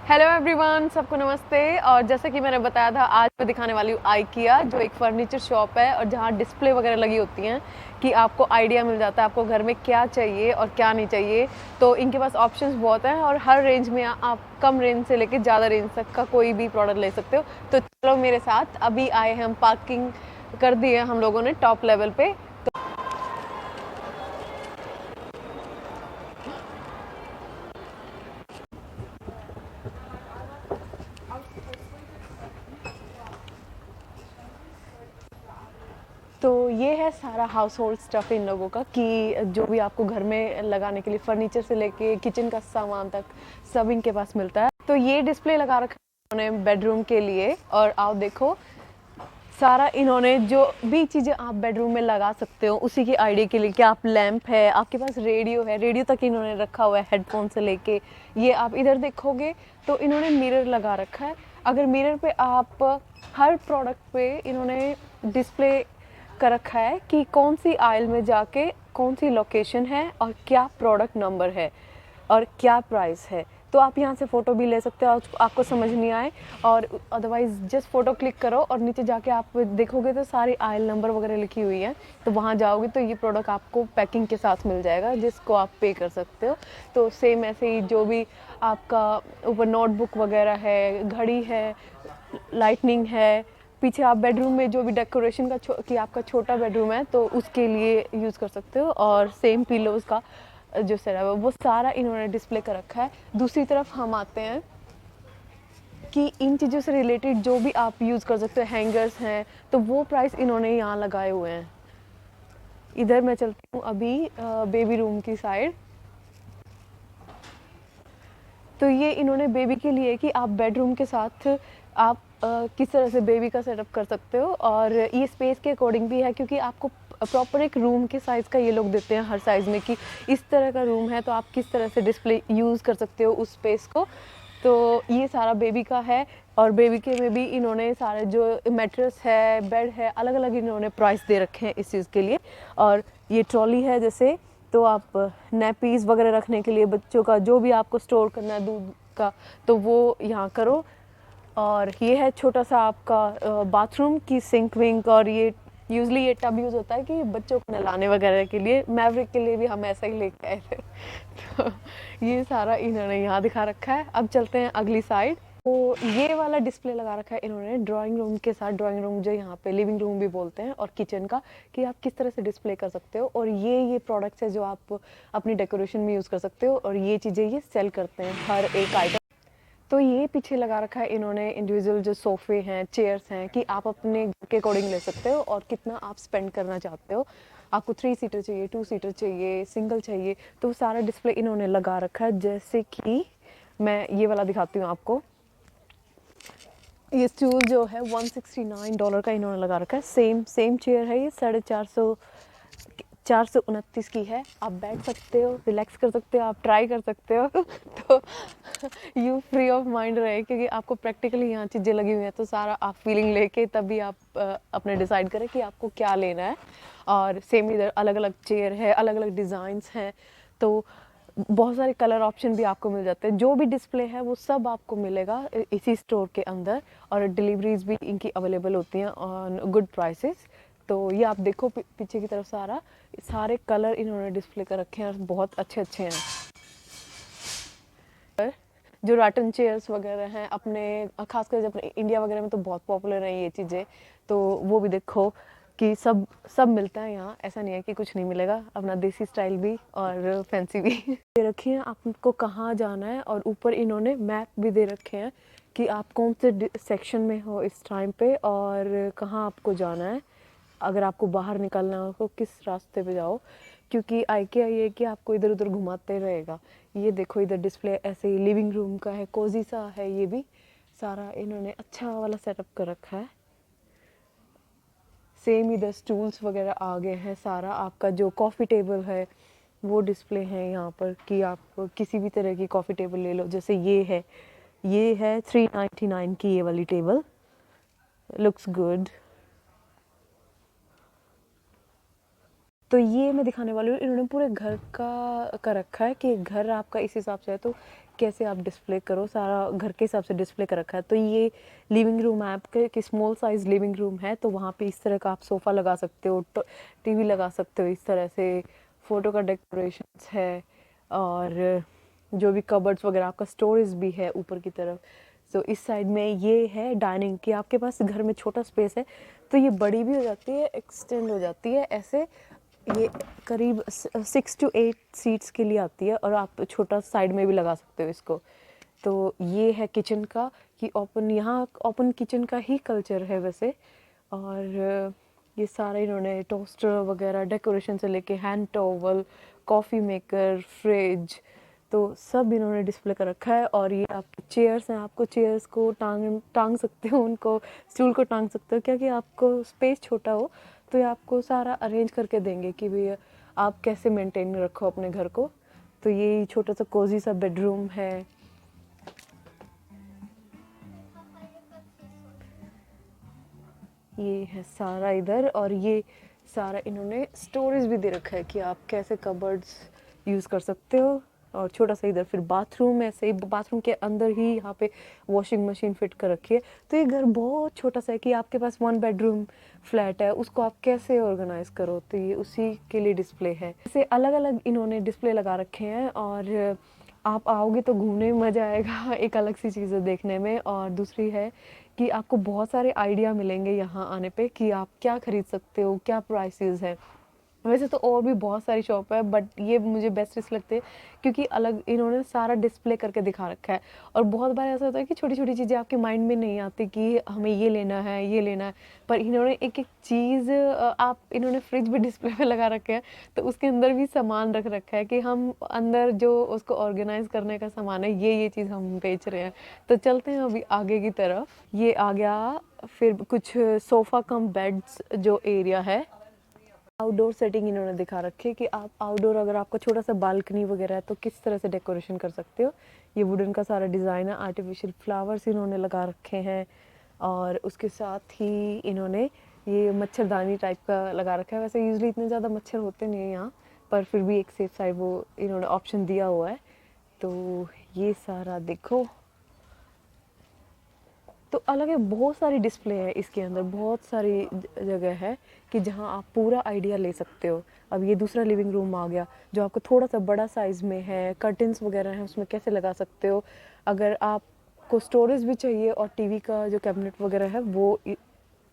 Hello everyone, सबको नमस्ते। और जैसे कि मैंने बताया था, आज मैं दिखाने वाली हूँ आइकिया, जो एक फर्नीचर शॉप है और जहाँ डिस्प्ले वगैरह लगी होती हैं कि आपको आइडिया मिल जाता है आपको घर में क्या चाहिए और क्या नहीं चाहिए। तो इनके पास ऑप्शंस बहुत हैं और हर रेंज में आप कम रेंज से लेकर ज़्यादा रेंज तक का कोई भी प्रोडक्ट ले सकते हो। तो चलो मेरे साथ, अभी आए हैं हम, पार्किंग कर दी है हम लोगों ने टॉप लेवल पे। तो ये है सारा हाउस होल्ड स्टफ़ इन लोगों का, कि जो भी आपको घर में लगाने के लिए फर्नीचर से लेके किचन का सामान तक सब इनके पास मिलता है। तो ये डिस्प्ले लगा रखा है इन्होंने बेडरूम के लिए। और आओ देखो, सारा इन्होंने जो भी चीज़ें आप बेडरूम में लगा सकते हो उसी की आइडिया के लिए, कि आप लैंप है, आपके पास रेडियो है, रेडियो तक इन्होंने रखा हुआ है हेडफोन से लेके। ये आप इधर देखोगे तो इन्होंने मिरर लगा रखा है। अगर मिरर पे आप हर प्रोडक्ट पे इन्होंने डिस्प्ले कर रखा है कि कौन सी आयल में जाके कौन सी लोकेशन है और क्या प्रोडक्ट नंबर है और क्या प्राइस है। तो आप यहाँ से फ़ोटो भी ले सकते हो और आपको समझ नहीं आए, और अदरवाइज़ जस्ट फ़ोटो क्लिक करो और नीचे जाके आप देखोगे तो सारी आयल नंबर वगैरह लिखी हुई है। तो वहाँ जाओगे तो ये प्रोडक्ट आपको पैकिंग के साथ मिल जाएगा, जिसको आप पे कर सकते हो। तो सेम ऐसे ही जो भी आपका ऊपर नोटबुक वगैरह है, घड़ी है, लाइटनिंग है, पीछे आप बेडरूम में जो भी डेकोरेशन का कि आपका छोटा बेडरूम है तो उसके लिए यूज़ कर सकते हो। और सेम पिलोज़ का जो सेटअप है वो सारा इन्होंने डिस्प्ले कर रखा है। दूसरी तरफ हम आते हैं कि इन चीज़ों से रिलेटेड जो भी आप यूज़ कर सकते हो, हैंगर्स हैं, तो वो प्राइस इन्होंने यहाँ लगाए हुए हैं। इधर मैं चलती हूँ अभी बेबी रूम की साइड। तो ये इन्होंने बेबी के लिए कि आप बेडरूम के साथ आप किस तरह से बेबी का सेटअप कर सकते हो। और ये स्पेस के अकॉर्डिंग भी है, क्योंकि आपको प्रॉपर एक रूम के साइज़ का ये लोग देते हैं हर साइज़ में, कि इस तरह का रूम है तो आप किस तरह से डिस्प्ले यूज़ कर सकते हो उस स्पेस को। तो ये सारा बेबी का है। और बेबी के में भी इन्होंने सारे जो मैट्रेस है, बेड है, अलग अलग इन्होंने प्राइस दे रखे हैं इस चीज़ के लिए। और ये ट्रॉली है जैसे, तो आप नैपीज़ वगैरह रखने के लिए बच्चों का जो भी आपको स्टोर करना है दूध का, तो वो यहाँ करो। और ये है छोटा सा आपका बाथरूम की सिंक विंक। और ये यूजली ये टब यूज़ होता है कि बच्चों को नहलाने वगैरह के लिए। मैवरिक के लिए भी हम ऐसा ही लेके आए थे। तो ये सारा इन्होंने यहाँ दिखा रखा है। अब चलते हैं अगली साइड। तो ये वाला डिस्प्ले लगा रखा है इन्होंने ड्राइंग रूम के साथ। ड्राइंग रूम जो यहाँ पे लिविंग रूम भी बोलते हैं, और किचन का, कि आप किस तरह से डिस्प्ले कर सकते हो। और ये प्रोडक्ट्स है जो आप अपनी डेकोरेशन में यूज़ कर सकते हो, और ये चीज़ें ये सेल करते हैं हर एक आइटम। तो ये पीछे लगा रखा है इन्होंने इंडिविजुअल जो सोफ़े हैं, चेयर्स हैं, कि आप अपने घर के अकॉर्डिंग ले सकते हो और कितना आप स्पेंड करना चाहते हो। आपको 3 सीटर चाहिए, 2 सीटर चाहिए, सिंगल चाहिए, तो सारा डिस्प्ले इन्होंने लगा रखा है। जैसे कि मैं ये वाला दिखाती हूँ आपको। ये स्टूल जो है $169 का इन्होंने लगा रखा है। सेम सेम चेयर है ये, 429 की है। आप बैठ सकते हो, रिलैक्स कर सकते हो, आप ट्राई कर सकते हो। तो यू फ्री ऑफ माइंड रहे, क्योंकि आपको प्रैक्टिकली यहाँ चीज़ें लगी हुई हैं, तो सारा आप फीलिंग लेके तभी आप अपने डिसाइड करें कि आपको क्या लेना है। और सेम इधर अलग अलग चेयर है, अलग अलग डिज़ाइंस हैं। तो बहुत सारे कलर ऑप्शन भी आपको मिल जाते हैं। जो भी डिस्प्ले है वो सब आपको मिलेगा इसी स्टोर के अंदर। और डिलीवरीज भी इनकी अवेलेबल होती हैं ऑन गुड प्राइसेस। तो ये आप देखो पीछे की तरफ सारे कलर इन्होंने डिस्प्ले कर रखे हैं और बहुत अच्छे अच्छे हैं। जो राटन चेयर्स वगैरह हैं अपने, खासकर जब अपने इंडिया वगैरह में तो बहुत पॉपुलर हैं ये चीज़ें। तो वो भी देखो कि सब सब मिलता है यहाँ। ऐसा नहीं है कि कुछ नहीं मिलेगा, अपना देसी स्टाइल भी और फैंसी भी। दे रखी है आपको कहाँ जाना है, और ऊपर इन्होंने मैप भी दे रखे हैं कि आप कौन से सेक्शन में हो इस टाइम पे और कहाँ आपको जाना है। अगर आपको बाहर निकलना हो तो किस रास्ते पे जाओ, क्योंकि आइकिया ये है कि आपको इधर उधर घुमाते रहेगा। ये देखो इधर डिस्प्ले ऐसे ही लिविंग रूम का है, कोजी सा है। ये भी सारा इन्होंने अच्छा वाला सेटअप कर रखा है। सेम इधर स्टूल्स वगैरह आ गए हैं। सारा आपका जो कॉफ़ी टेबल है वो डिस्प्ले है यहाँ पर, कि आप किसी भी तरह की कॉफ़ी टेबल ले लो। जैसे ये है 399 की ये वाली टेबल, लुक्स गुड। तो ये मैं दिखाने वाली हूँ, इन्होंने पूरे घर का कर रखा है कि घर आपका इस हिसाब से है। तो कैसे आप डिस्प्ले करो, सारा घर के हिसाब से डिस्प्ले कर रखा है। तो ये लिविंग रूम है आपके, कि स्मॉल साइज लिविंग रूम है, तो वहाँ पे इस तरह का आप सोफ़ा लगा सकते हो, तो टीवी लगा सकते हो, इस तरह से फ़ोटो का डेकोरेशंस है। और जो भी कबर्ड्स वगैरह, आपका स्टोरेज भी है ऊपर की तरफ। तो इस साइड में ये है डाइनिंग, कि आपके पास घर में छोटा स्पेस है तो ये बड़ी भी हो जाती है, एक्सटेंड हो जाती है ऐसे। ये करीब 6 to 8 सीट्स के लिए आती है, और आप छोटा साइड में भी लगा सकते हो इसको। तो ये है किचन का, कि ओपन, यहाँ ओपन किचन का ही कल्चर है वैसे। और ये सारा इन्होंने टोस्टर वगैरह, डेकोरेशन से लेके hand towel, coffee maker, fridge, तो सब इन्होंने डिस्प्ले कर रखा है। और ये आपके चेयर्स हैं, आपको चेयर्स को टांग सकते हो, उनको स्टूल को टांग सकते हो, क्योंकि आपको स्पेस छोटा हो तो ये आपको सारा अरेंज करके देंगे कि भैया आप कैसे मेंटेन रखो अपने घर को। तो ये छोटा सा कोजी सा बेडरूम है। ये है सारा इधर, और ये सारा इन्होंने स्टोरेज भी दे रखा है कि आप कैसे कबर्ड्स यूज़ कर सकते हो। और छोटा सा इधर फिर बाथरूम है, ऐसे ही बाथरूम के अंदर ही यहाँ पे वॉशिंग मशीन फिट कर रखी है। तो ये घर बहुत छोटा सा है कि आपके पास 1 बेडरूम फ्लैट है, उसको आप कैसे ऑर्गेनाइज करो, तो ये उसी के लिए डिस्प्ले है। ऐसे अलग अलग इन्होंने डिस्प्ले लगा रखे हैं, और आप आओगे तो घूमने में मज़ा आएगा एक अलग सी चीज़ें देखने में। और दूसरी है कि आपको बहुत सारे आइडिया मिलेंगे यहाँ आने पे कि आप क्या खरीद सकते हो, क्या प्राइसेस है। वैसे तो और भी बहुत सारी शॉप है, बट ये मुझे बेस्ट इसलिए लगते हैं क्योंकि अलग इन्होंने सारा डिस्प्ले करके दिखा रखा है। और बहुत बार ऐसा होता है कि छोटी छोटी चीज़ें आपके माइंड में नहीं आती कि हमें ये लेना है, ये लेना है, पर इन्होंने एक एक चीज़, आप इन्होंने फ्रिज भी डिस्प्ले पे लगा रखे हैं, तो उसके अंदर भी सामान रख रखा है कि हम अंदर जो उसको ऑर्गेनाइज करने का सामान है, ये चीज़ हम बेच रहे हैं। तो चलते हैं अभी आगे की तरफ। ये आ गया फिर कुछ सोफ़ा कम बेड्स जो एरिया है। आउटडोर सेटिंग इन्होंने दिखा रखी है कि आप आउटडोर, अगर आपका छोटा सा बालकनी वगैरह है तो किस तरह से डेकोरेशन कर सकते हो। ये वुडन का सारा डिज़ाइन है, आर्टिफिशियल फ्लावर्स इन्होंने लगा रखे हैं। और उसके साथ ही इन्होंने ये मच्छरदानी टाइप का लगा रखा है। वैसे यूजली इतने ज़्यादा मच्छर होते नहीं हैं यहाँ, पर फिर भी एक सेफ साइड वो इन्होंने ऑप्शन दिया हुआ है। तो ये सारा देखो, तो अलग है, बहुत सारी डिस्प्ले है इसके अंदर, बहुत सारी जगह है कि जहाँ आप पूरा आइडिया ले सकते हो। अब ये दूसरा लिविंग रूम आ गया जो आपको थोड़ा सा बड़ा साइज़ में है, कर्टन्स वगैरह हैं उसमें कैसे लगा सकते हो। अगर आपको स्टोरेज भी चाहिए और टीवी का जो कैबिनेट वगैरह है वो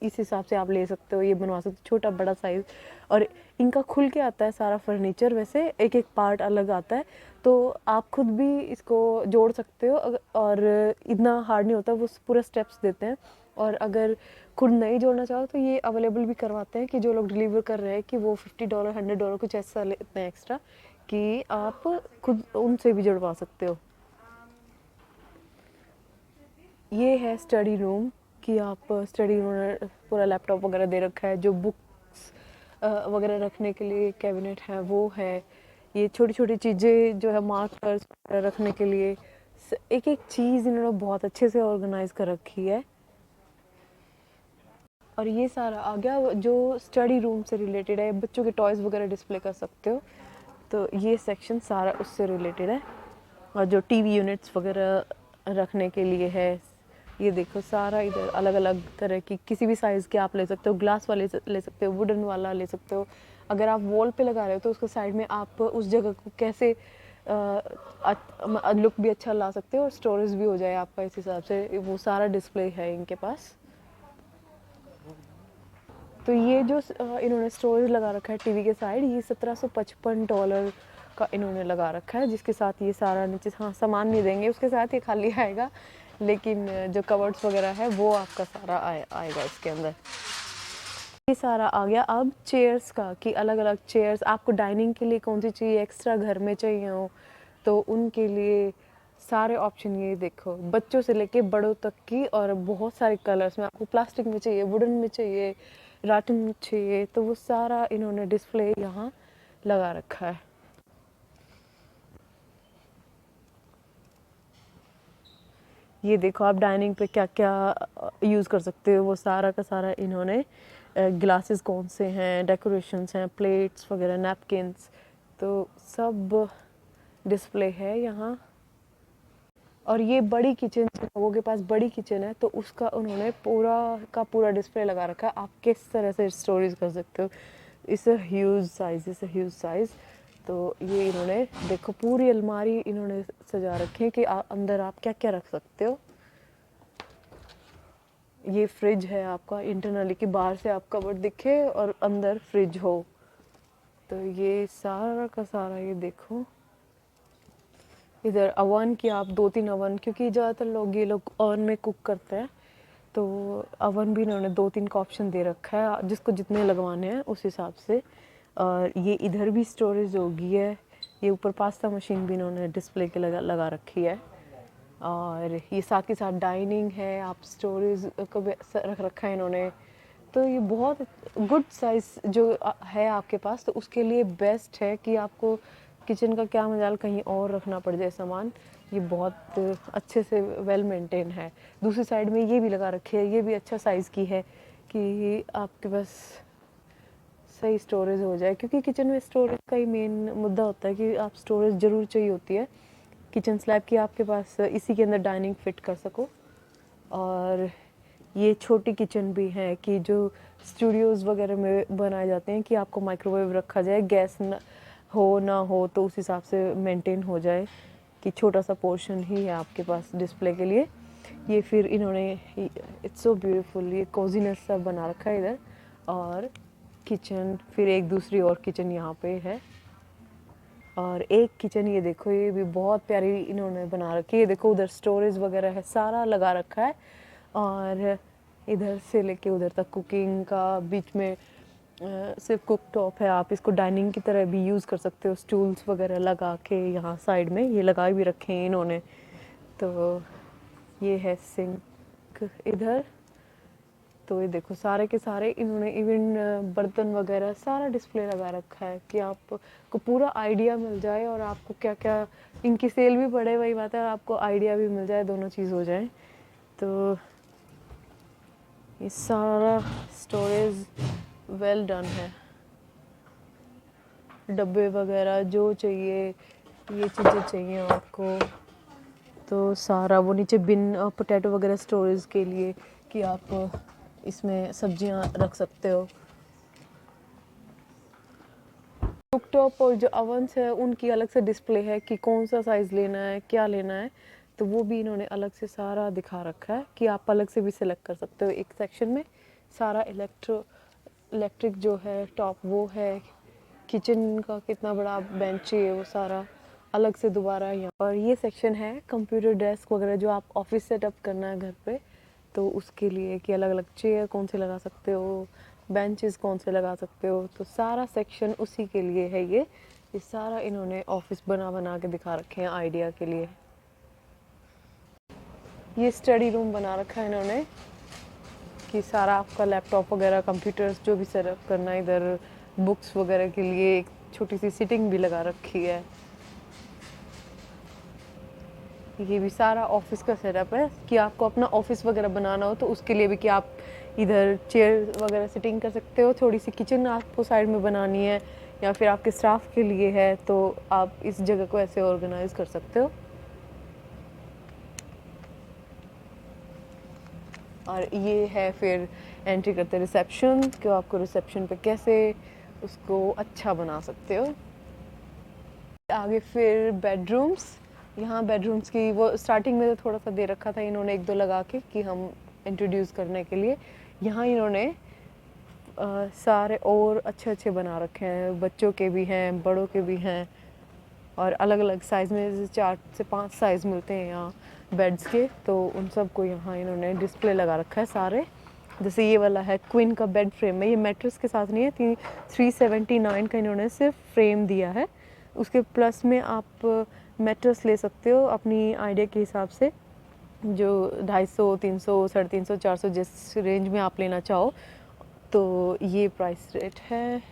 इस हिसाब से आप ले सकते हो, ये बनवा सकते हो, छोटा बड़ा साइज़। और इनका खुल के आता है सारा फर्नीचर, वैसे एक एक पार्ट अलग आता है, तो आप खुद भी इसको जोड़ सकते हो। और इतना हार्ड नहीं होता, वो पूरा स्टेप्स देते हैं। और अगर खुद नहीं जोड़ना चाहो तो ये अवेलेबल भी करवाते हैं कि जो लोग डिलीवर कर रहे हैं कि वो $50 $100 कुछ ऐसा लेते हैं एक्स्ट्रा, कि आप खुद उनसे भी जुड़वा सकते हो। ये है स्टडी रूम, कि आप स्टडी रूम, पूरा लैपटॉप वगैरह दे रखा है, जो बुक्स वगैरह रखने के लिए कैबिनेट है वो है। ये छोटी छोटी चीज़ें जो है मार्कर्स रखने के लिए, एक एक चीज़ इन्होंने बहुत अच्छे से ऑर्गेनाइज कर रखी है। और ये सारा आ गया जो स्टडी रूम से रिलेटेड है, बच्चों के टॉयज़ वगैरह डिस्प्ले कर सकते हो, तो ये सेक्शन सारा उससे रिलेटेड है। और जो टीवी यूनिट्स वगैरह रखने के लिए है, ये देखो सारा इधर अलग अलग तरह की, किसी भी साइज़ के आप ले सकते हो, ग्लास वाले ले सकते हो, वुडन वाला ले सकते हो। अगर आप वॉल पे लगा रहे हो तो उसके साइड में आप उस जगह को कैसे लुक भी अच्छा ला सकते हो और स्टोरेज भी हो जाए आपका, इस हिसाब से वो सारा डिस्प्ले है इनके पास। तो ये जो इन्होंने स्टोरेज लगा रखा है टीवी के साइड, ये $1755 का इन्होंने लगा रखा है, जिसके साथ ये सारा नीचे, हाँ सामान नहीं देंगे उसके साथ, ये खाली आएगा, लेकिन जो कवर्ड्स वगैरह है वो आपका सारा आएगा इसके अंदर। ये सारा आ गया अब चेयर्स का, कि अलग अलग चेयर्स आपको डाइनिंग के लिए कौन सी चाहिए, एक्स्ट्रा घर में चाहिए हो तो उनके लिए सारे ऑप्शन ये देखो, बच्चों से लेके बड़ों तक की, और बहुत सारे कलर्स में, आपको प्लास्टिक में चाहिए, वुडन में चाहिए, राटन में चाहिए, तो वो सारा इन्होंने डिस्प्ले यहाँ लगा रखा है। ये देखो आप डाइनिंग पे क्या क्या यूज़ कर सकते हो, वो सारा का सारा इन्होंने, ग्लासेस कौन से हैं, डेकोरेशंस हैं, प्लेट्स वगैरह, नैपकिन्स, तो सब डिस्प्ले है यहाँ। और ये बड़ी किचन, लोगों के पास बड़ी किचन है तो उसका उन्होंने पूरा का पूरा डिस्प्ले लगा रखा है। आप किस तरह से स्टोरेज कर सकते हो, it's a huge size, it's a huge size. तो ये इन्होंने देखो पूरी अलमारी इन्होंने सजा रखी है कि अंदर आप क्या क्या रख सकते हो। ये फ्रिज है आपका इंटरनली, कि बाहर से आप कबर्ड दिखे और अंदर फ्रिज हो। तो ये सारा का सारा ये देखो, इधर अवन की आप 2-3 अवन, क्योंकि ज़्यादातर लोग ये लोग ओवन में कुक करते हैं, तो अवन भी इन्होंने 2-3 का ऑप्शन दे रखा है, जिसको जितने लगवाने हैं उस हिसाब से। और ये इधर भी स्टोरेज होगी है। ये ऊपर पास्ता मशीन भी इन्होंने डिस्प्ले के लगा रखी है। और ये साथ के साथ डाइनिंग है, आप स्टोरेज को भी रख रखा है इन्होंने। तो ये बहुत गुड साइज़ जो है आपके पास, तो उसके लिए बेस्ट है कि आपको किचन का क्या मजाल कहीं और रखना पड़ जाए सामान, ये बहुत अच्छे से वेल मेंटेन है। दूसरी साइड में ये भी लगा रखी है, ये भी अच्छा साइज़ की है कि आपके पास सही स्टोरेज हो जाए, क्योंकि किचन में स्टोरेज का ही मेन मुद्दा होता है कि आप स्टोरेज ज़रूर चाहिए होती है किचन स्लैब की आपके पास, इसी के अंदर डाइनिंग फिट कर सको। और ये छोटी किचन भी है कि जो स्टूडियोज़ वगैरह में बनाए जाते हैं कि आपको माइक्रोवेव रखा जाए, गैस हो ना हो तो उस हिसाब से मेंटेन हो जाए, कि छोटा सा पोर्शन ही है आपके पास डिस्प्ले के लिए। ये फिर इन्होंने इट्स सो ब्यूटीफुल, ये कोजीनेस सा बना रखा है इधर। और किचन, फिर एक दूसरी और किचन यहाँ पे है। और एक किचन ये देखो, ये भी बहुत प्यारी इन्होंने बना रखी है। ये देखो उधर स्टोरेज वगैरह है, सारा लगा रखा है। और इधर से लेके उधर तक कुकिंग का, बीच में सिर्फ कुक टॉप है, आप इसको डाइनिंग की तरह भी यूज़ कर सकते हो, स्टूल्स वगैरह लगा के। यहाँ साइड में ये लगाए भी रखे हैं इन्होंने। तो ये है सिंक इधर। तो ये देखो सारे के सारे इन्होंने इवन बर्तन वगैरह सारा डिस्प्ले लगा रखा है कि आपको पूरा आइडिया मिल जाए, और आपको क्या क्या, इनकी सेल भी पड़े, वही बात है, आपको आइडिया भी मिल जाए, दोनों चीज़ हो जाए। तो ये सारा स्टोरेज वेल डन है। डब्बे वगैरह जो चाहिए, ये चीज़ें चाहिए आपको, तो सारा वो नीचे बिन पोटैटो वगैरह स्टोरेज के लिए कि आप इसमें सब्जियां रख सकते हो। कुकटॉप और जो अवन्स है उनकी अलग से डिस्प्ले है कि कौन सा साइज़ लेना है, क्या लेना है, तो वो भी इन्होंने अलग से सारा दिखा रखा है कि आप अलग से भी सिलेक्ट कर सकते हो। एक सेक्शन में सारा इलेक्ट्रिक जो है टॉप वो है, किचन का कितना बड़ा बेंच चाहिए वो सारा अलग से दोबारा यहाँ। और ये सेक्शन है कंप्यूटर डेस्क वगैरह, जो आप ऑफिस सेटअप करना है घर पे, तो उसके लिए कि अलग अलग चेयर कौन से लगा सकते हो, बेंचेस कौन से लगा सकते हो, तो सारा सेक्शन उसी के लिए है। ये सारा इन्होंने ऑफिस बना के दिखा रखे हैं आइडिया के लिए। ये स्टडी रूम बना रखा है इन्होंने कि सारा आपका लैपटॉप वगैरह, कंप्यूटर्स जो भी सेटअप करना है, इधर बुक्स वगैरह के लिए एक छोटी सी सिटिंग भी लगा रखी है। ये भी सारा ऑफिस का सेटअप है कि आपको अपना ऑफिस वगैरह बनाना हो तो उसके लिए भी कि आप इधर चेयर वगैरह सिटिंग कर सकते हो। थोड़ी सी किचन आपको साइड में बनानी है या फिर आपके स्टाफ के लिए है, तो आप इस जगह को ऐसे ऑर्गेनाइज कर सकते हो। और ये है फिर एंट्री करते रिसेप्शन, कि आपको रिसेप्शन पे कैसे उसको अच्छा बना सकते हो। आगे फिर बेडरूम्स। यहाँ बेडरूम्स की वो स्टार्टिंग में तो थोड़ा सा दे रखा था इन्होंने, एक दो लगा के कि हम इंट्रोड्यूस करने के लिए। यहाँ इन्होंने सारे और अच्छे अच्छे बना रखे हैं, बच्चों के भी हैं, बड़ों के भी हैं, और अलग अलग साइज़ में 4 से 5 साइज़ मिलते हैं यहाँ बेड्स के, तो उन सब को यहाँ इन्होंने डिस्प्ले लगा रखा है सारे। जैसे ये वाला है क्वीन का बेड फ्रेम है, ये मैट्रेस के साथ नहीं है, 379 का इन्होंने सिर्फ फ्रेम दिया है। उसके प्लस में आप मैट्रेस ले सकते हो अपनी आइडिया के हिसाब से, जो 250, 300, 350, 400 जिस रेंज में आप लेना चाहो। तो ये प्राइस रेट है।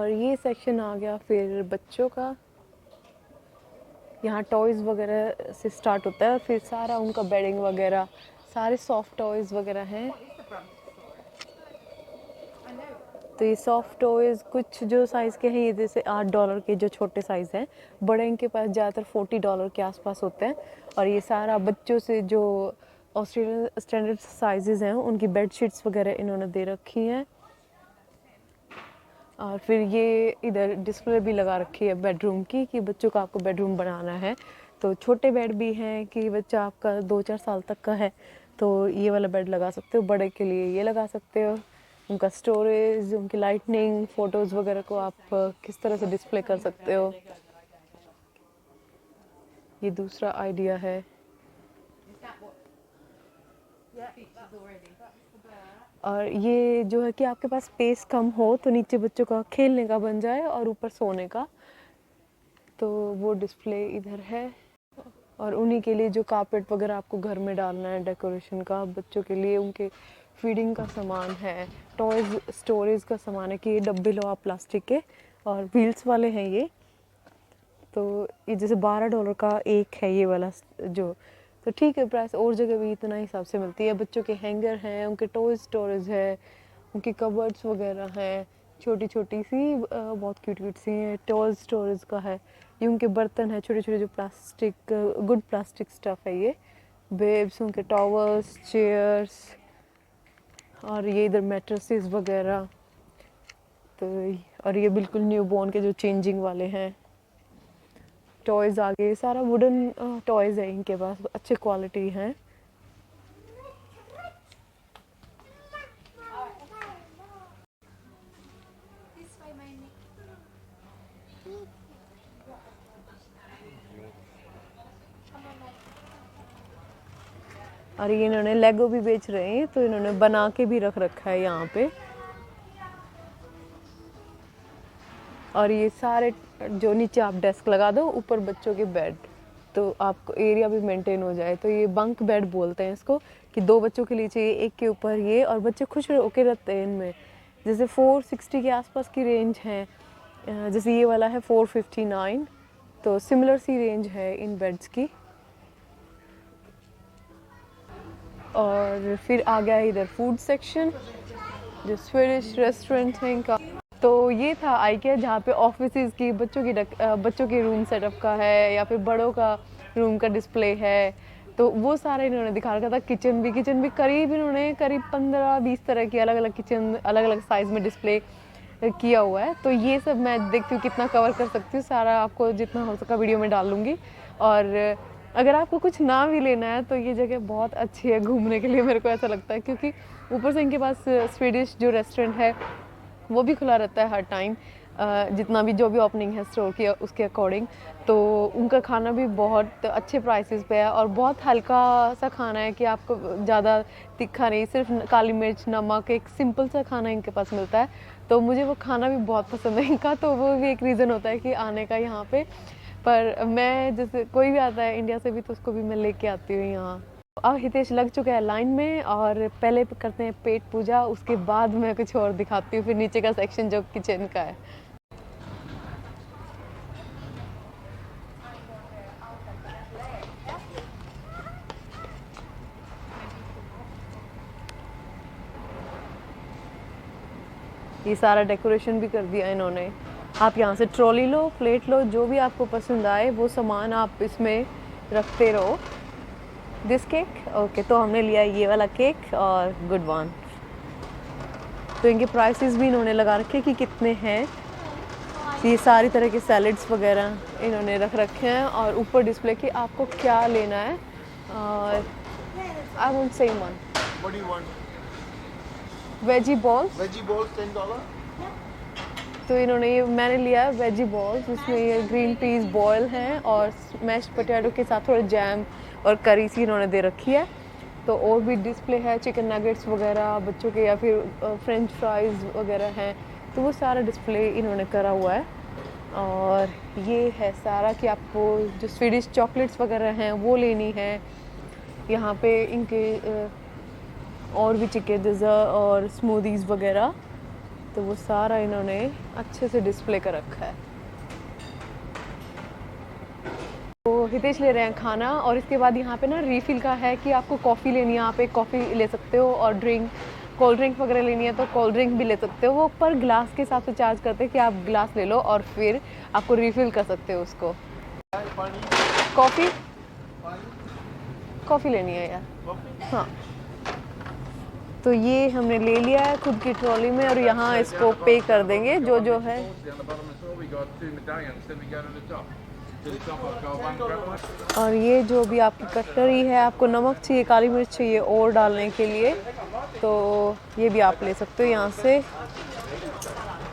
और ये सेक्शन आ गया फिर बच्चों का। यहाँ टॉयज़ वगैरह से स्टार्ट होता है, फिर सारा उनका बेडिंग वगैरह, सारे सॉफ्ट टॉयज़ वगैरह हैं। तो ये सॉफ्ट टॉयज़ कुछ जो साइज़ के हैं, ये जैसे $8 के जो छोटे साइज़ हैं, बड़े इनके पास ज़्यादातर $40 के आसपास होते हैं। और ये सारा बच्चों से जो ऑस्ट्रेलियन स्टैंडर्ड साइजेज़ हैं, उनकी बेड शीट्स वगैरह इन्होंने दे रखी हैं। और फिर ये इधर डिस्प्ले भी लगा रखी है बेडरूम की, कि बच्चों का आपको बेडरूम बनाना है तो छोटे बेड भी हैं, कि बच्चा आपका 2-4 साल तक का है तो ये वाला बेड लगा सकते हो, बड़े के लिए ये लगा सकते हो। उनका स्टोरेज, उनकी लाइटनिंग, फ़ोटोज़ वगैरह को आप किस तरह से डिस्प्ले कर सकते हो, ये दूसरा आइडिया है। और ये जो है कि आपके पास स्पेस कम हो तो नीचे बच्चों का खेलने का बन जाए और ऊपर सोने का, तो वो डिस्प्ले इधर है। और उन्हीं के लिए जो कारपेट वगैरह आपको घर में डालना है डेकोरेशन का, बच्चों के लिए उनके फीडिंग का सामान है, टॉयज़ स्टोरेज का सामान है, कि ये डब्बे लो आप प्लास्टिक के और व्हील्स वाले हैं ये। तो ये जैसे $12 का एक है ये वाला जो, तो ठीक है, प्राइस और जगह भी इतना हिसाब से मिलती है। बच्चों के हैंगर हैं, उनके टॉय स्टोरेज है, उनकी कबर्ड्स वगैरह हैं, छोटी छोटी सी बहुत क्यूट सी हैं, टॉय स्टोरेज का है। ये उनके बर्तन है छोटे छोटे जो प्लास्टिक, गुड प्लास्टिक स्टफ़ है ये, बेब्स, उनके टॉवल्स, चेयर्स, और ये इधर मैट्रेसेस वगैरह। तो और ये बिल्कुल न्यू बॉर्न के जो चेंजिंग वाले हैं टॉयज़, आगे सारा वुडन टॉयज़ है इनके पास, अच्छे क्वालिटी हैं। और ये इन्होंने लेगो भी बेच रहे हैं, तो इन्होंने बना के भी रख रखा है यहाँ पे। और ये सारे जो नीचे आप डेस्क लगा दो, ऊपर बच्चों के बेड, तो आपको एरिया भी मेंटेन हो जाए। तो ये बंक बेड बोलते हैं इसको, कि 2 बच्चों के लिए चाहिए, एक के ऊपर ये, और बच्चे खुश होके रहते हैं इनमें। जैसे 460 के आसपास की रेंज है, जैसे ये वाला है 459, तो सिमिलर सी रेंज है इन बेड्स की। और फिर आ गया इधर फूड सेक्शन, जो स्वीडिश रेस्टोरेंट है इनका। तो ये था आइकिया, जहाँ पे ऑफिसेज की बच्चों के रूम सेटअप का है, या फिर बड़ों का रूम का डिस्प्ले है, तो वो सारा इन्होंने दिखा रखा था। किचन भी इन्होंने करीब 15-20 तरह की अलग अलग किचन अलग अलग साइज़ में डिस्प्ले किया हुआ है। तो ये सब मैं देखती हूँ कितना कवर कर सकती हूँ, सारा आपको जितना हो सका वीडियो में डाल लूँगी। और अगर आपको कुछ ना भी लेना है तो ये जगह बहुत अच्छी है घूमने के लिए, मेरे को ऐसा लगता है, क्योंकि ऊपर से इनके पास स्वीडिश जो रेस्टोरेंट है वो भी खुला रहता है हर टाइम, जितना भी जो भी ओपनिंग है स्टोर की उसके अकॉर्डिंग। तो उनका खाना भी बहुत अच्छे प्राइसेस पे है, और बहुत हल्का सा खाना है, कि आपको ज़्यादा तीखा नहीं, सिर्फ काली मिर्च, नमक, एक सिंपल सा खाना इनके पास मिलता है। तो मुझे वो खाना भी बहुत पसंद है इनका, तो वो भी एक रीज़न होता है कि आने का यहाँ पे। पर मैं जैसे कोई भी आता है इंडिया से भी, तो उसको भी मैं लेके आती हूँ यहाँ। अब हितेश लग चुका है लाइन में, और पहले करते हैं पेट पूजा, उसके बाद मैं कुछ और दिखाती हूँ, फिर नीचे का सेक्शन जो किचन का है। ये सारा डेकोरेशन भी कर दिया इन्होंने। आप यहाँ से ट्रॉली लो, प्लेट लो, जो भी आपको पसंद आए वो सामान आप इसमें रखते रहो। दिस केक, ओके, तो हमने लिया ये वाला केक, और गुड वन। तो इनके प्राइसेस भी इन्होंने लगा रखे कि कितने हैं। ये सारी तरह के सैलड्स वगैरह इन्होंने रख रखे हैं, और ऊपर डिस्प्ले की आपको क्या लेना है। I want same one. What do you want? Veggie balls. Veggie balls, $10. तो इन्होंने ये मैंने लिया है वेजी बॉल्स, जिसमें ये ग्रीन पीस बॉयल हैं, और मैश्ड पोटैटो के साथ थोड़ा जैम और करी सी इन्होंने दे रखी है। तो और भी डिस्प्ले है, चिकन नगेट्स वगैरह बच्चों के, या फिर फ्रेंच फ्राइज़ वगैरह हैं, तो वो सारा डिस्प्ले इन्होंने करा हुआ है। और ये है सारा कि आपको जो स्वीडिश चॉकलेट्स वगैरह हैं वो लेनी है। यहाँ पे इनके और भी चिकन डिज़र्ट और स्मूदीज़ वगैरह, तो वो सारा इन्होंने अच्छे से डिस्प्ले कर रखा है। तो हितेश ले रहे हैं खाना, और इसके बाद यहाँ पे ना रीफिल का है कि आपको कॉफ़ी लेनी है, आप एक कॉफ़ी ले सकते हो, और कोल्ड ड्रिंक वगैरह लेनी है तो कोल्ड ड्रिंक भी ले सकते हो। वो पर ग्लास के हिसाब से चार्ज करते हैं कि आप ग्लास ले लो और फिर आपको रीफिल कर सकते हो उसको। पानी कॉफ़ी पानी कॉफ़ी लेनी है यार। कॉफी हाँ, तो ये हमने ले लिया है खुद की ट्रॉली में, और यहाँ इसको पे कर देंगे जो है। और ये जो भी आपकी कटलरी है, आपको नमक चाहिए, काली मिर्च चाहिए और डालने के लिए, तो ये भी आप ले सकते हो यहाँ से।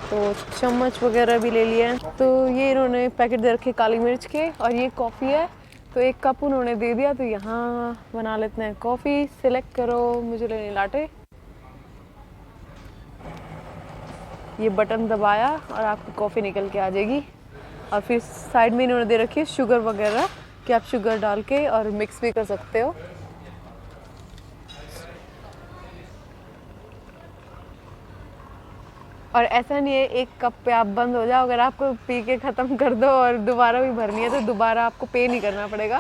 तो चम्मच वगैरह भी ले लिया है। तो ये इन्होंने पैकेट दे रखे काली मिर्च के, और ये कॉफ़ी है तो एक कप उन्होंने दे दिया। तो यहाँ बना लेते हैं कॉफ़ी। सिलेक्ट करो, मुझे लेनी लाटे। ये बटन दबाया और आपकी कॉफ़ी निकल के आ जाएगी। और फिर साइड में इन्होंने दे रखी है शुगर वगैरह, कि आप शुगर डाल के और मिक्स भी कर सकते हो। और ऐसा नहीं है एक कप पे आप बंद हो जाओ, अगर आपको पी के ख़त्म कर दो और दोबारा भी भरनी है तो दोबारा आपको पे नहीं करना पड़ेगा,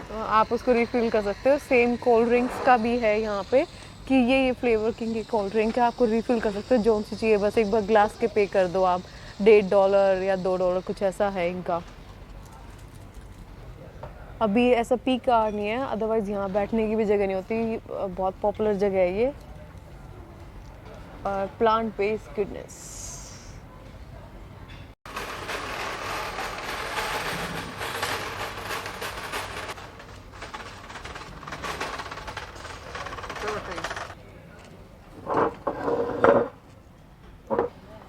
तो आप उसको रिफ़िल कर सकते हो। सेम कोल्ड ड्रिंक्स का भी है यहाँ पे कि ये फ्लेवर किंग की कोल्ड ड्रिंक है, आपको रिफ़िल कर सकते हो जो सी चाहिए, बस एक बार ग्लास के पे कर दो आप। $1.5 या $2 कुछ ऐसा है इनका। अभी ऐसा पीक आवर नहीं है, अदरवाइज़ यहाँ बैठने की भी जगह नहीं होती। बहुत पॉपुलर जगह है ये। और प्लांट बेस्ड गुडनेस।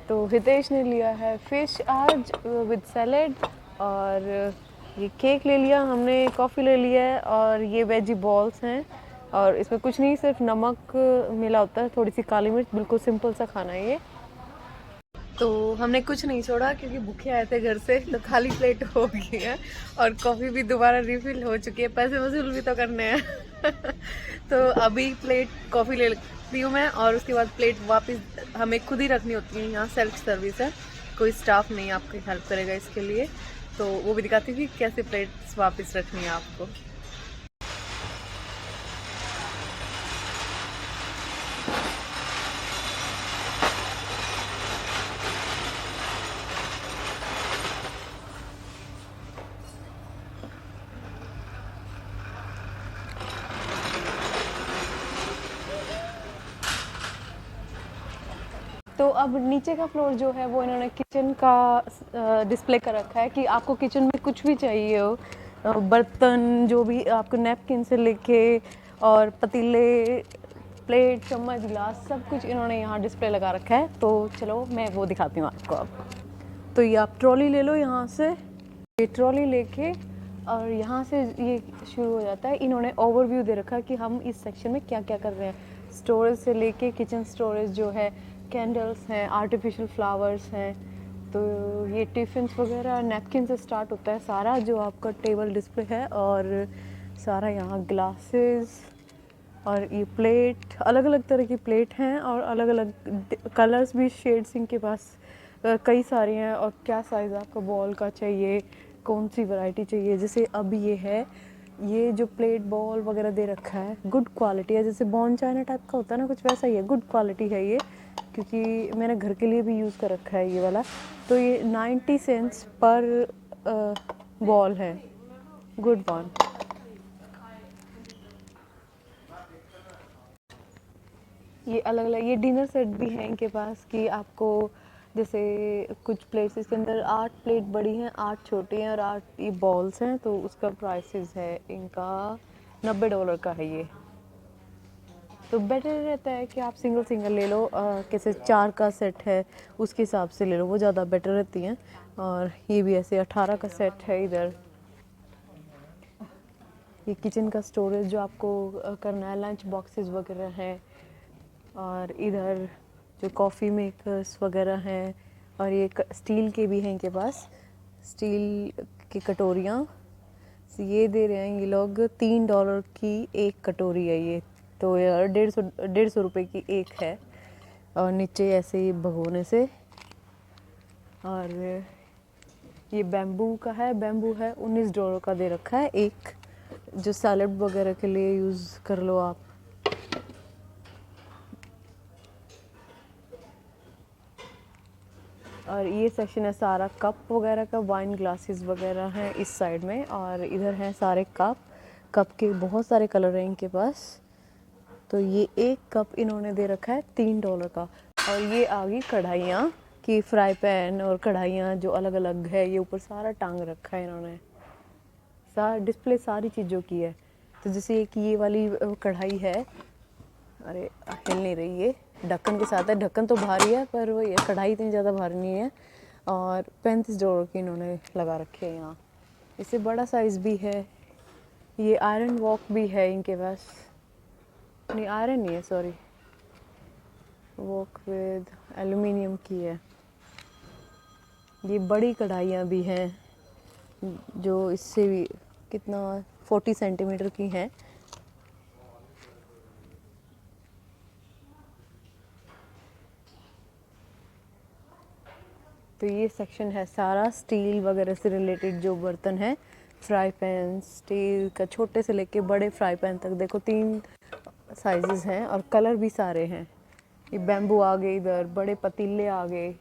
तो हितेश ने लिया है फिश आज विद सैलेड, और ये केक ले लिया हमने, कॉफ़ी ले लिया है, और ये वेजी बॉल्स हैं। और इसमें कुछ नहीं, सिर्फ नमक मिला होता है, थोड़ी सी काली मिर्च, बिल्कुल सिंपल सा खाना है ये। तो हमने कुछ नहीं छोड़ा क्योंकि भूखे आए थे घर से, तो खाली प्लेट हो गई है, और कॉफ़ी भी दोबारा रिफिल हो चुकी है, पैसे वसूल भी तो करने हैं। तो अभी प्लेट कॉफ़ी ले लेती हूँ मैं, और उसके बाद प्लेट वापस हमें खुद ही रखनी होती है। यहाँ सेल्फ सर्विस है, कोई स्टाफ नहीं आपकी हेल्प करेगा इसके लिए। तो वो भी दिखाती थी कैसे प्लेट्स वापस रखनी है आपको। तो अब नीचे का फ्लोर जो है वो इन्होंने किचन का डिस्प्ले कर रखा है कि आपको किचन में कुछ भी चाहिए हो, बर्तन जो भी आपको, नैपकिन से लेके और पतीले, प्लेट, चम्मच, गिलास, सब कुछ इन्होंने यहाँ डिस्प्ले लगा रखा है। तो चलो मैं वो दिखाती हूँ आपको अब। तो ये आप ट्रॉली ले लो यहाँ से, ये ट्रॉली लेके, और यहाँ से ये शुरू हो जाता है। इन्होंने ओवरव्यू दे रखा है कि हम इस सेक्शन में क्या क्या कर रहे हैं। स्टोरेज से लेके किचन स्टोरेज जो है, कैंडल्स हैं, आर्टिफिशियल फ्लावर्स हैं, तो ये टिफ़िन्स वगैरह, नैपकिन से स्टार्ट होता है सारा जो आपका टेबल डिस्प्ले है। और सारा यहाँ ग्लासेस, और ये प्लेट, अलग अलग तरह की प्लेट हैं, और अलग अलग कलर्स भी, शेड्स इनके पास कई सारी हैं। और क्या साइज़ आपको बॉल का चाहिए, कौन सी वैरायटी चाहिए। जैसे अब ये है, ये जो प्लेट बॉल वगैरह दे रखा है, गुड क्वालिटी है, जैसे बॉन चाइना टाइप का होता है ना, कुछ वैसा ही है, गुड क्वालिटी है ये, क्योंकि मैंने घर के लिए भी यूज़ कर रखा है ये वाला। तो ये 90 सेंट्स पर बॉल है, गुड बॉन। ये अलग अलग, ये डिनर सेट भी है इनके पास कि आपको, जैसे कुछ प्लेट्स के अंदर 8 प्लेट बड़ी हैं, 8 छोटी हैं, और 8 ये बॉल्स हैं, तो उसका प्राइसेस है इनका $90 का है ये। तो बेटर रहता है कि आप सिंगल सिंगल ले लो, कैसे 4 का सेट है उसके हिसाब से ले लो, वो ज़्यादा बेटर रहती हैं। और ये भी ऐसे 18 का सेट है इधर। ये किचन का स्टोरेज जो आपको करना है, लंच बॉक्सेस वगैरह हैं, और इधर जो कॉफ़ी मेकर्स वगैरह हैं, और ये स्टील के भी हैं इनके पास, स्टील की कटोरियाँ। ये दे रहे हैं ये लोग $3 की एक कटोरी है ये, तो यार 150 रुपये की एक है। और नीचे ऐसे ही भगोने से। और ये बैम्बू का है, बैम्बू है, $19 का दे रखा है एक, जो सैलड वगैरह के लिए यूज़ कर लो आप। और ये सेक्शन है सारा कप वगैरह का, वाइन ग्लासेस वगैरह हैं इस साइड में, और इधर हैं सारे कप के बहुत सारे कलर हैं इनके पास। तो ये एक कप इन्होंने दे रखा है $3 का। और ये आ गई कढ़ाइयाँ कि फ्राई पैन और कढ़ाइयाँ जो अलग अलग है, ये ऊपर सारा टांग रखा है इन्होंने, सारा डिस्प्ले सारी चीज़ों की है। तो जैसे कि ये वाली कढ़ाई है, अरे हिल नहीं रही, ये ढक्कन के साथ है, ढक्कन तो भारी है पर वो ये कढ़ाई इतनी ज़्यादा भारी नहीं है। और $35 की इन्होंने लगा रखे हैं यहाँ। इससे बड़ा साइज़ भी है। ये आयरन वॉक भी है इनके पास, नहीं आयरन नहीं है, सॉरी, वॉक विद एल्युमिनियम की है। ये बड़ी कढ़ाइयाँ भी हैं जो इससे भी कितना 40 सेंटीमीटर की हैं। तो ये सेक्शन है सारा स्टील वगैरह से रिलेटेड जो बर्तन हैं, फ्राई पैन, स्टील का छोटे से लेके बड़े फ्राई पैन तक। देखो 3 साइजेस हैं और कलर भी सारे हैं। ये बैम्बू आ गए, इधर बड़े पतीले आ गए।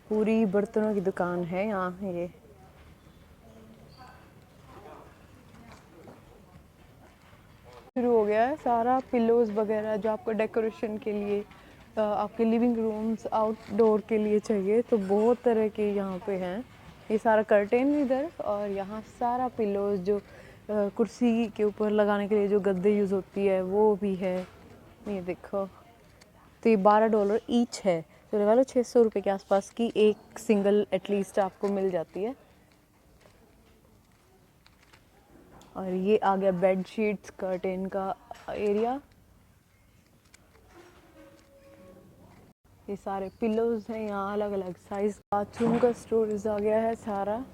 पूरी बर्तनों की दुकान है यहाँ। ये शुरू हो गया है सारा पिलोज वगैरह जो आपको डेकोरेशन के लिए, आपके लिविंग रूम्स आउटडोर के लिए चाहिए, तो बहुत तरह के यहाँ पे हैं। ये सारा कर्टेन इधर, और यहाँ सारा पिलोज जो कुर्सी के ऊपर लगाने के लिए जो गद्दे यूज़ होती है वो भी है। ये देखो, तो ये $12 ईच है, तो लगा लो ₹600 के आसपास की एक सिंगल एटलीस्ट आपको मिल जाती है। और ये आ गया बेड शीट्स कर्टेन का एरिया। ये सारे पिलोज हैं यहाँ अलग अलग साइज। बाथरूम का स्टोरेज आ गया है सारा।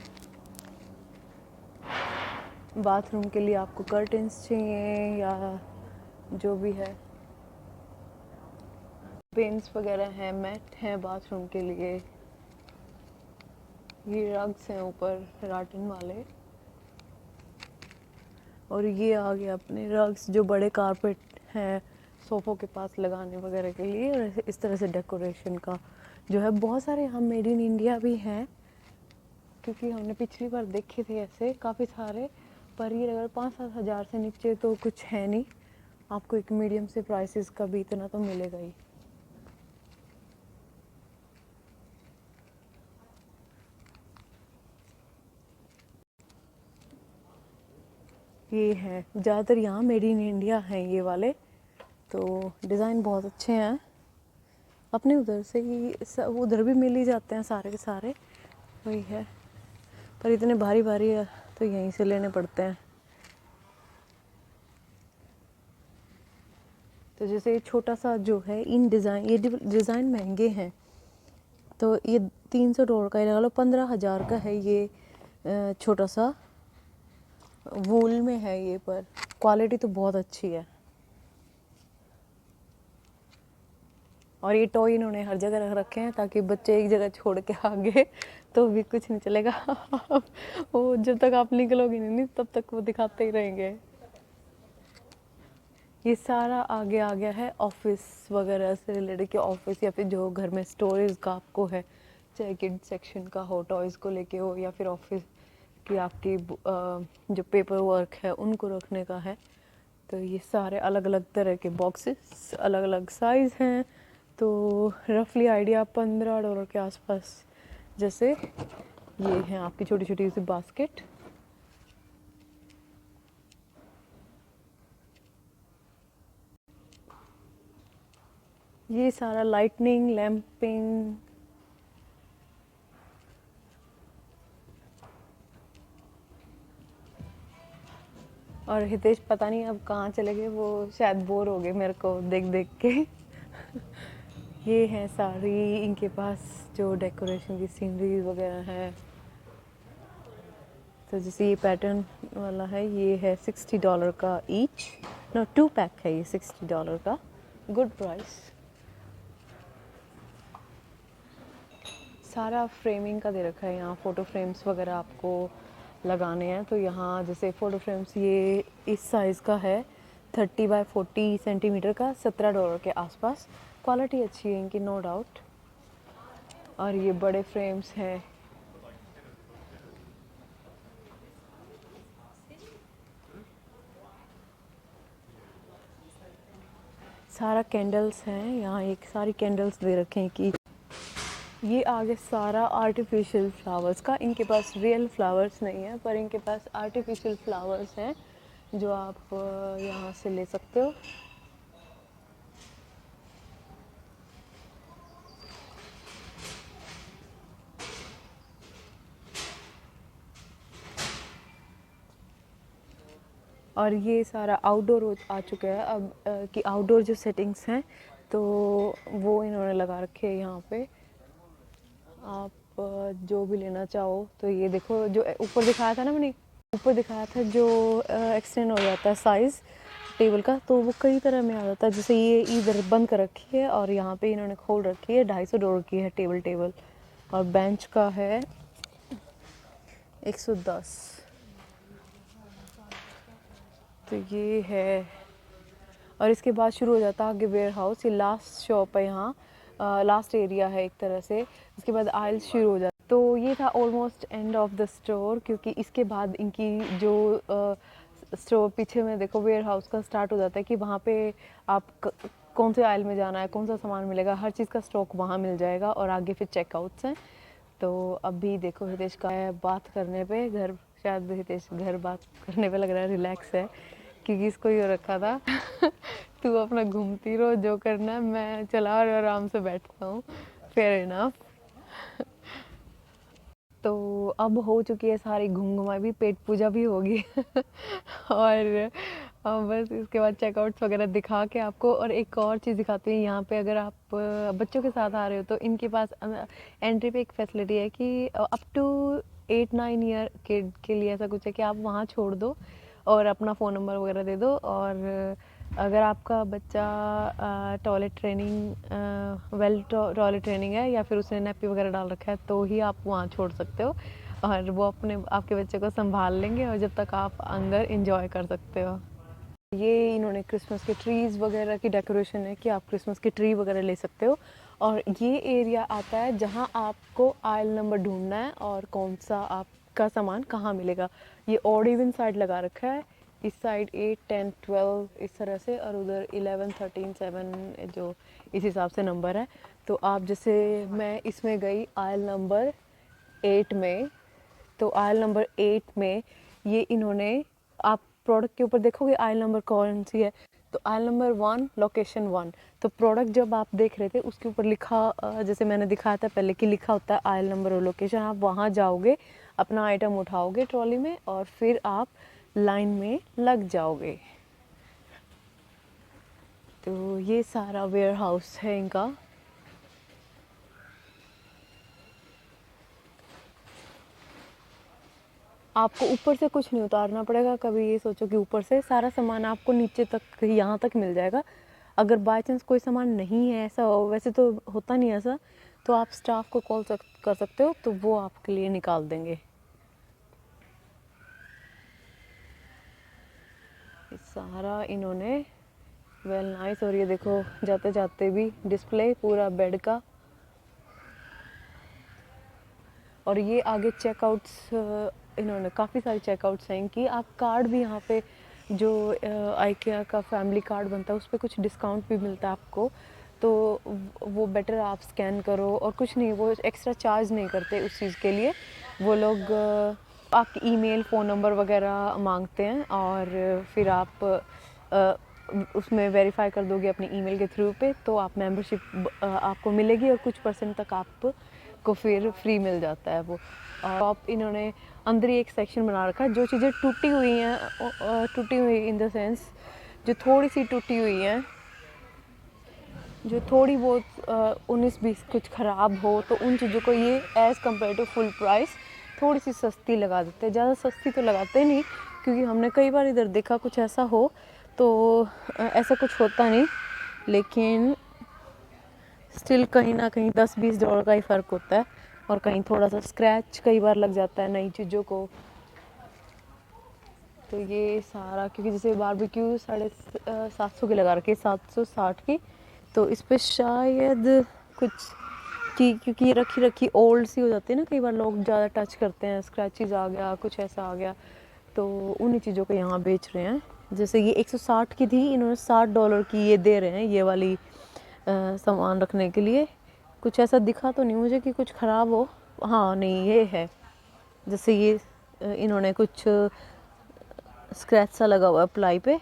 बाथरूम के लिए आपको कर्टेन्स चाहिए या जो भी है, पेंट्स वगैरह हैं, मैट हैं बाथरूम के लिए। ये रग्स हैं ऊपर राटन वाले। और ये आ गया अपने रग्स जो बड़े कारपेट हैं सोफ़ों के पास लगाने वगैरह के लिए। और इस तरह से डेकोरेशन का जो है बहुत सारे यहाँ मेड इन इंडिया भी हैं, क्योंकि हमने पिछली बार देखे थे ऐसे काफ़ी सारे। पर ये अगर 5-7 हज़ार से नीचे तो कुछ है नहीं, आपको एक मीडियम से प्राइसेस का भी इतना तो मिलेगा ही। ये है ज़्यादातर यहाँ मेड इन इंडिया हैं ये वाले, तो डिज़ाइन बहुत अच्छे हैं। अपने उधर से ही उधर भी मिल ही जाते हैं सारे के सारे, वही है। पर इतने भारी भारी है तो यहीं से लेने पड़ते हैं। तो जैसे छोटा सा जो है इन डिज़ाइन, ये डिज़ाइन महंगे हैं, तो ये $300 का ही लगा लो, 15,000 का है ये छोटा सा, वूल में है ये, पर क्वालिटी तो बहुत अच्छी है। और ये टॉय इन्होंने हर जगह रख रखे हैं ताकि बच्चे एक जगह छोड़ के आगे तो भी कुछ नहीं चलेगा वो जब तक आप निकलोगे नहीं तब तक वो दिखाते ही रहेंगे। ये सारा आगे आ गया है ऑफिस वगैरह से रिलेटेड, कि ऑफिस या फिर जो घर में स्टोरेज का आपको है, चाहे किड सेक्शन का हो, टॉयज़ को लेके हो, या फिर ऑफिस की आपकी जो पेपर वर्क है उनको रखने का है। तो ये सारे अलग अलग तरह के बॉक्सेस, अलग अलग साइज़ हैं। तो रफली आइडिया $15 के आसपास। जैसे ये हैं आपकी छोटी छोटी सी बास्केट। ये सारा लाइटनिंग, लैंपिंग, और हितेश पता नहीं अब कहाँ चले गए, वो शायद बोर हो गए मेरे को देख देख के ये है सारी इनके पास जो डेकोरेशन की सीनरी वगैरह है। तो जैसे ये पैटर्न वाला है, ये है $60 का ईच। नो 2 पैक है ये $60 का, गुड प्राइस। सारा फ्रेमिंग का दे रखा है यहाँ, फ़ोटो फ्रेम्स वगैरह आपको लगाने हैं। तो यहाँ जैसे फ़ोटो फ्रेम्स ये इस साइज़ का है 30 बाय 40 सेंटीमीटर का, $17 के आसपास। क्वालिटी अच्छी है इनकी, नो डाउट। और ये बड़े फ्रेम्स हैं। सारा कैंडल्स हैं यहाँ, एक सारी कैंडल्स दे रखे हैं कि ये आगे सारा आर्टिफिशियल फ्लावर्स का। इनके पास रियल फ्लावर्स नहीं है, पर इनके पास आर्टिफिशियल फ्लावर्स हैं जो आप यहाँ से ले सकते हो। और ये सारा आउटडोर आ चुका है अब कि आउटडोर जो सेटिंग्स हैं तो वो इन्होंने लगा रखे हैं यहाँ पे। आप जो भी लेना चाहो तो ये देखो, जो ऊपर दिखाया था ना मैंने, ऊपर दिखाया था जो एक्सटेंड हो जाता है साइज़ टेबल का, तो वो कई तरह में आ जाता है। जैसे ये इधर बंद कर रखी है और यहाँ पे इन्होंने खोल रखी है, $250 की है टेबल। और बेंच का है 110। तो ये है, और इसके बाद शुरू हो जाता है आगे वेयर हाउस। ये लास्ट शॉप है यहाँ, लास्ट एरिया है एक तरह से। इसके बाद आइल्स शुरू हो जाता। तो ये था almost end of the store, क्योंकि इसके बाद इनकी जो स्टोर पीछे में देखो वेयर हाउस का स्टार्ट हो जाता है कि वहाँ पे आप कौन से आइल में जाना है, कौन सा सामान मिलेगा, हर चीज़ का स्टॉक वहाँ मिल जाएगा। और आगे फिर चेकआउट्स हैं। तो अभी देखो हितेश का है बात करने पे घर, शायद हितेश घर बात करने पे लग रहा है रिलैक्स है, क्योंकि इसको ये रखा था तू अपना घूमती रहो, जो करना है, मैं चला और आराम से बैठता हूँ, फेयर इनफ। तो अब हो चुकी है सारी घुमा भी, पेट पूजा भी होगी और बस इसके बाद चेकआउट्स वगैरह दिखा के आपको। और एक और चीज़ दिखाती हूँ यहाँ पे, अगर आप बच्चों के साथ आ रहे हो तो इनके पास एंट्री पे एक फैसिलिटी है कि अप टू 8-9 ईयर के लिए ऐसा कुछ है कि आप वहाँ छोड़ दो और अपना फ़ोन नंबर वगैरह दे दो। और अगर आपका बच्चा टॉयलेट ट्रेनिंग टॉयलेट ट्रेनिंग है या फिर उसने नैपी वगैरह डाल रखा है तो ही आप वहाँ छोड़ सकते हो, और वो आपके बच्चे को संभाल लेंगे और जब तक आप अंदर इंजॉय कर सकते हो। ये इन्होंने क्रिसमस के ट्रीज़ वगैरह की डेकोरेशन है कि आप क्रिसमस के ट्री वगैरह ले सकते हो। और ये एरिया आता है जहाँ आपको आइल नंबर ढूंढना है और कौन सा आपका सामान कहाँ मिलेगा। ये ऑड इवन साइड लगा रखा है, इस साइड 8, 10, 12 इस तरह से, और उधर 11, 13, 7 जो इस हिसाब से नंबर है। तो आप जैसे मैं इसमें गई आइल नंबर 8 में, तो आइल नंबर 8 में ये इन्होंने, आप प्रोडक्ट के ऊपर देखोगे आइल नंबर कौन सी है, तो आइल नंबर 1 लोकेशन 1। तो प्रोडक्ट जब आप देख रहे थे उसके ऊपर लिखा, जैसे मैंने दिखाया था पहले कि लिखा होता है आइल नंबर और लोकेशन। आप वहाँ जाओगे, अपना आइटम उठाओगे ट्रॉली में और फिर आप लाइन में लग जाओगे। तो ये सारा वेयर हाउस है इनका। आपको ऊपर से कुछ नहीं उतारना पड़ेगा, कभी ये सोचो कि ऊपर से सारा सामान आपको नीचे तक यहाँ तक मिल जाएगा। अगर बाय चांस कोई सामान नहीं है, ऐसा वैसे तो होता नहीं ऐसा, तो आप स्टाफ को कॉल कर सकते हो, तो वो आपके लिए निकाल देंगे। सारा इन्होंने वेल नाइस। और ये देखो जाते जाते भी डिस्प्ले पूरा बेड का। और ये आगे चेकआउट्स, इन्होंने काफ़ी सारे चेकआउट्स हैं कि आप कार्ड भी यहाँ पे जो आइकिया का फैमिली कार्ड बनता है उस पर कुछ डिस्काउंट भी मिलता है आपको। तो वो बेटर आप स्कैन करो, और कुछ नहीं, वो एक्स्ट्रा चार्ज नहीं करते उस चीज़ के लिए। वो लोग आपकी ईमेल, फ़ोन नंबर वगैरह मांगते हैं और फिर आप उसमें वेरीफाई कर दोगे अपनी ईमेल के थ्रू पे, तो आप मेंबरशिप आपको मिलेगी और कुछ % तक आपको फिर फ्री मिल जाता है वो। और आप इन्होंने अंदर ही एक सेक्शन बना रखा है, जो चीज़ें टूटी हुई हैं, टूटी हुई इन द सेंस जो थोड़ी सी टूटी हुई हैं, जो थोड़ी बहुत 19-20 कुछ ख़राब हो तो उन चीज़ों को ये as compare to full price थोड़ी सी सस्ती लगा देते हैं। ज़्यादा सस्ती तो लगाते नहीं, क्योंकि हमने कई बार इधर देखा कुछ ऐसा हो तो ऐसा कुछ होता नहीं, लेकिन स्टिल कहीं ना कहीं $10-20 का ही फ़र्क होता है, और कहीं थोड़ा सा स्क्रैच कई बार लग जाता है नई चीज़ों को। तो ये सारा, क्योंकि जैसे बारबेक्यू 750 की लगा रखी है, 760 की, तो इस पे शायद कुछ की, क्योंकि ये रखी रखी ओल्ड सी हो जाती है ना, कई बार लोग ज़्यादा टच करते हैं, स्क्रैचेस आ गया, कुछ ऐसा आ गया, तो उन्हीं चीज़ों को यहाँ बेच रहे हैं। जैसे ये 160 की थी, इन्होंने $60 की ये दे रहे हैं, ये वाली सामान रखने के लिए। कुछ ऐसा दिखा तो नहीं मुझे कि कुछ ख़राब हो। हाँ नहीं, ये है, जैसे ये इन्होंने कुछ स्क्रैच सा लगा हुआ है प्लाई पे,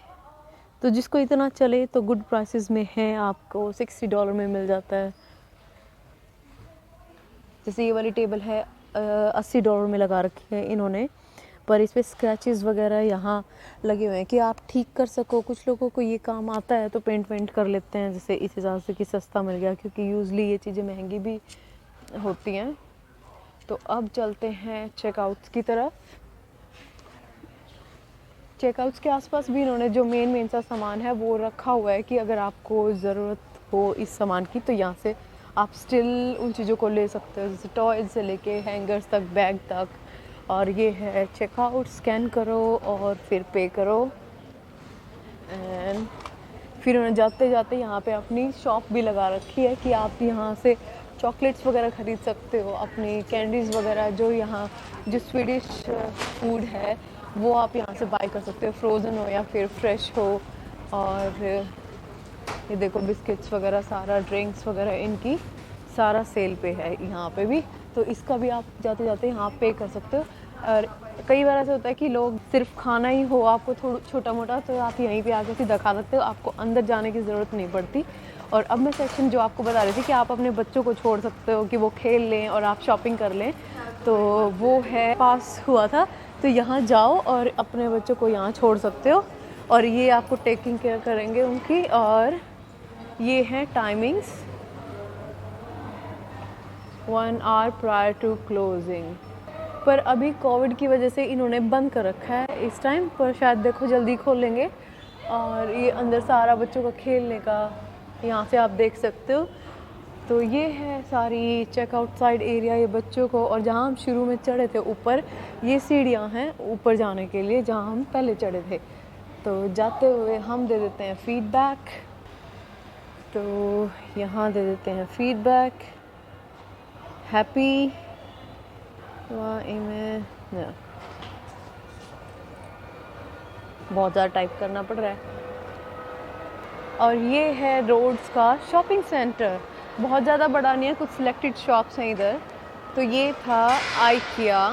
तो जिसको इतना चले तो गुड प्राइसेस में है, आपको $60 में मिल जाता है। जैसे ये वाली टेबल है $80 में लगा रखी है इन्होंने, पर इस पे स्क्रैचेस वगैरह यहाँ लगे हुए हैं कि आप ठीक कर सको। कुछ लोगों को ये काम आता है तो पेंट कर लेते हैं, जैसे इस हिसाब से कि सस्ता मिल गया, क्योंकि यूजली ये चीज़ें महंगी भी होती हैं। तो अब चलते हैं चेकआउट्स की तरफ। चेकआउट्स के आसपास भी इन्होंने जो मेन सा सामान है वो रखा हुआ है कि अगर आपको ज़रूरत हो इस सामान की तो यहाँ से आप स्टिल उन चीज़ों को ले सकते हो, जैसे टॉयज से लेके हैंगर्स तक, बैग तक। और ये है चेकआउट, स्कैन करो और फिर पे करो, एंड फिर उन्हें जाते जाते यहाँ पे अपनी शॉप भी लगा रखी है कि आप यहाँ से चॉकलेट्स वगैरह ख़रीद सकते हो, अपनी कैंडीज़ वगैरह, जो यहाँ जो स्वीडिश फूड है वो आप यहाँ से बाय कर सकते हो, फ्रोज़न हो या फिर फ्रेश हो। और ये देखो बिस्किट्स वगैरह, सारा ड्रिंक्स वगैरह, इनकी सारा सेल पे है यहाँ पे भी, तो इसका भी आप जाते जाते यहाँ पे कर सकते हो। और कई बार ऐसा होता है कि लोग सिर्फ खाना ही हो आपको थोड़ा छोटा मोटा, तो आप यहीं पे आके सीधा खा सकते हो, आपको अंदर जाने की ज़रूरत नहीं पड़ती। और अब मैं सेक्शन जो आपको बता रही थी कि आप अपने बच्चों को छोड़ सकते हो कि वो खेल लें और आप शॉपिंग कर लें, तो वो है पास हुआ था, तो यहाँ जाओ और अपने बच्चों को यहाँ छोड़ सकते हो, और ये आपको टेकिंग केयर करेंगे उनकी। और ये है timings, 1 hour prior to closing, पर अभी कोविड की वजह से इन्होंने बंद कर रखा है इस टाइम पर, शायद देखो जल्दी खोलेंगे। और ये अंदर सारा बच्चों का खेलने का यहाँ से आप देख सकते हो। तो ये है सारी चेकआउट साइड एरिया ये बच्चों को। और जहाँ हम शुरू में चढ़े थे ऊपर, ये सीढ़ियाँ हैं ऊपर जाने के लिए जहाँ हम पहले चढ़े थे। तो जाते हुए हम दे देते हैं फीडबैक, तो यहाँ दे देते हैं फीडबैक, हैप्पी में बहुत ज़्यादा टाइप करना पड़ रहा है। और ये है रोड्स का शॉपिंग सेंटर, बहुत ज़्यादा बड़ा नहीं है, कुछ सिलेक्टेड शॉप्स हैं इधर। तो ये था आइकिया,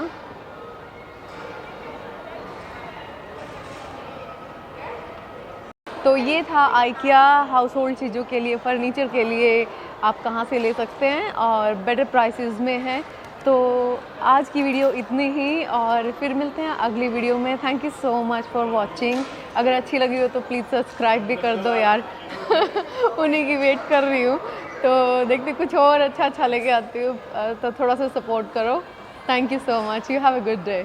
तो ये था आइकिया हाउस होल्ड चीज़ों के लिए, फर्नीचर के लिए आप कहाँ से ले सकते हैं और बेटर प्राइसेस में है। तो आज की वीडियो इतनी ही, और फिर मिलते हैं अगली वीडियो में। Thank you so much for watching. अगर अच्छी लगी हो तो प्लीज़ सब्सक्राइब भी कर दो यार उन्हीं की वेट कर रही हूँ, तो देखते कुछ और अच्छा लेके आती हूँ, तो थोड़ा सा सपोर्ट करो। Thank you so much, you have a good day.